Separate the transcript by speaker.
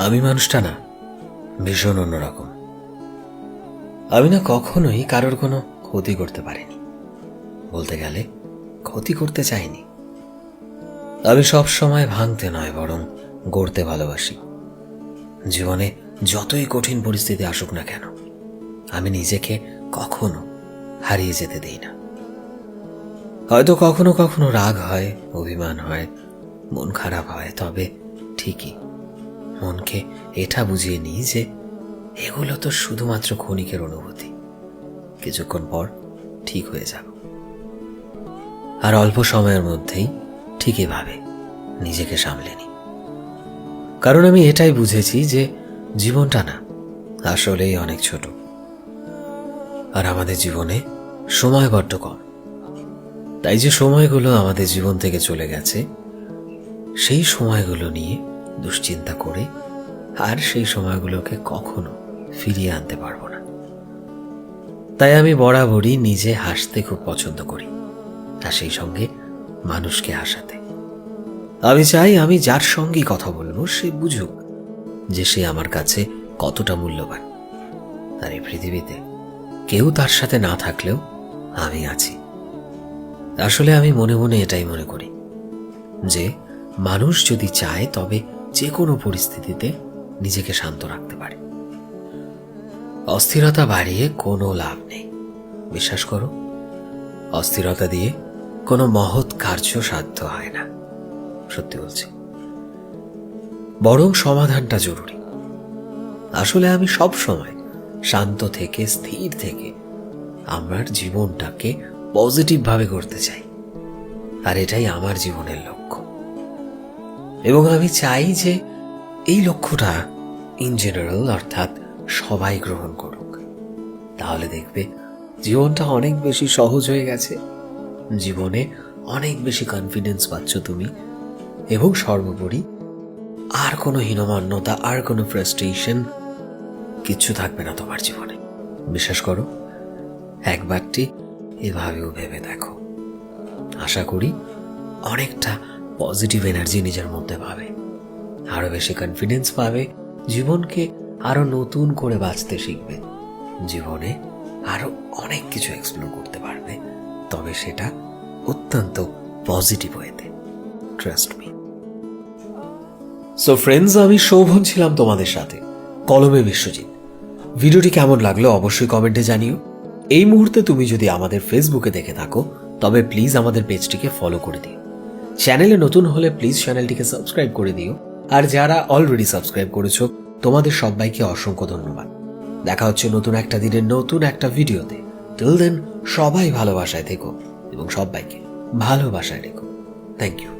Speaker 1: আমি মানুষটা না ভীষণ অন্যরকম। আমি না কখনোই কারোর কোনো ক্ষতি করতে পারিনি, বলতে গেলে ক্ষতি করতে চাইনি। আমি সব সময় ভাঙতে নয় বরং গড়তে ভালোবাসি। জীবনে যতই কঠিন পরিস্থিতি আসুক না কেন, আমি নিজেকে কখনো হারিয়ে যেতে দেই না। হয়তো কখনো কখনো রাগ হয়, অভিমান হয়, মন খারাপ হয়, তবে ঠিকই মনকে এটা বুঝিয়ে নিই যে এগুলো তো শুধুমাত্র ক্ষণিকের অনুভূতি, কিছুক্ষণ পর ঠিক হয়ে যাব। আর অল্প সময়ের মধ্যেই ঠিক এভাবে নিজেকে সামলে নিই। কারণ আমি এটাই বুঝেছি যে জীবনটা না আসলেই অনেক ছোট, আর আমাদের জীবনে সময় বড্ড কম। তাই যে সময়গুলো আমাদের জীবন থেকে চলে গেছে, সেই সময়গুলো নিয়ে দুশ্চিন্তা করে আর সেই সময়গুলোকে কখনো ফিরিয়ে আনতে পারবো না। তাই আমি বরাবরই নিজে হাসতে খুব পছন্দ করি, আর সেই সঙ্গে মানুষকে হাসাতে। আমি চাই আমি যার সঙ্গেই কথা বলবো সে বুঝুক যে সে আমার কাছে কতটা মূল্যবান, আর এই পৃথিবীতে কেউ তার সাথে না থাকলেও আমি আছি। আসলে আমি মনে মনে এটাই মনে করি যে মানুষ যদি চায় তবে যে কোনো পরিস্থিতিতে নিজেকে শান্ত রাখতে পারে। অস্থিরতা বাড়িয়ে কোনো লাভ নেই, বিশ্বাস করো। অস্থিরতা দিয়ে কোনো মহৎ কার্য সাধ্য হয় না, সত্যি বলছি। বরং সমাধানটা জরুরি। আসলে আমি সব সময় শান্ত থেকে, স্থির থেকে আমার জীবনটাকে পজিটিভ ভাবে করতে চাই, আর এটাই আমার জীবনের লক্ষ্য। এবং আমি চাই যে এই লক্ষ্যটা ইন জেনারেল অর্থাৎ সবাই গ্রহণ করুক। তাহলে দেখবে জীবনটা অনেক বেশি সহজ হয়ে গেছে, জীবনে অনেক বেশি কনফিডেন্স পাচ্ছ তুমি, এবং সর্বোপরি আর কোনো হীনমন্যতা, আর কোনো ফ্রাস্ট্রেশন কিচ্ছু থাকবে না তোমার জীবনে। বিশ্বাস করো, একবারটি এভাবেও ভেবে দেখো। আশা করি অনেকটা পজিটিভ এনার্জি নিজের মধ্যে পাবে, আরো বেশি কনফিডেন্স পাবে, জীবনকে আরো নতুন করে বাঁচতে শিখবে, জীবনে আরো অনেক কিছু এক্সপ্লোর করতে পারবে, তবে সেটা অত্যন্ত পজিটিভ ওয়েতে। Trust me. সো ফ্রেন্ডস, আমি শোভন ছিলাম তোমাদের সাথে, কলমে বিশ্বজিৎ। ভিডিওটি কেমন লাগলো অবশ্যই কমেন্টে জানিও। এই মুহূর্তে তুমি যদি আমাদের ফেসবুকে দেখে থাকো তবে প্লিজ আমাদের পেজটিকে ফলো করে দিও। চ্যানেলে নতুন হলে প্লিজ চ্যানেলটিকে সাবস্ক্রাইব করে দিও, আর যারা অলরেডি সাবস্ক্রাইব করেছো তোমাদের সবাইকে অসংখ্য ধন্যবাদ। দেখা হচ্ছে নতুন একটা দিনের নতুন একটা ভিডিওতে। টিল দেন সবাই ভালোবাসায় থেকো এবং সবাইকে ভালোবাসায় রেখো। Thank you.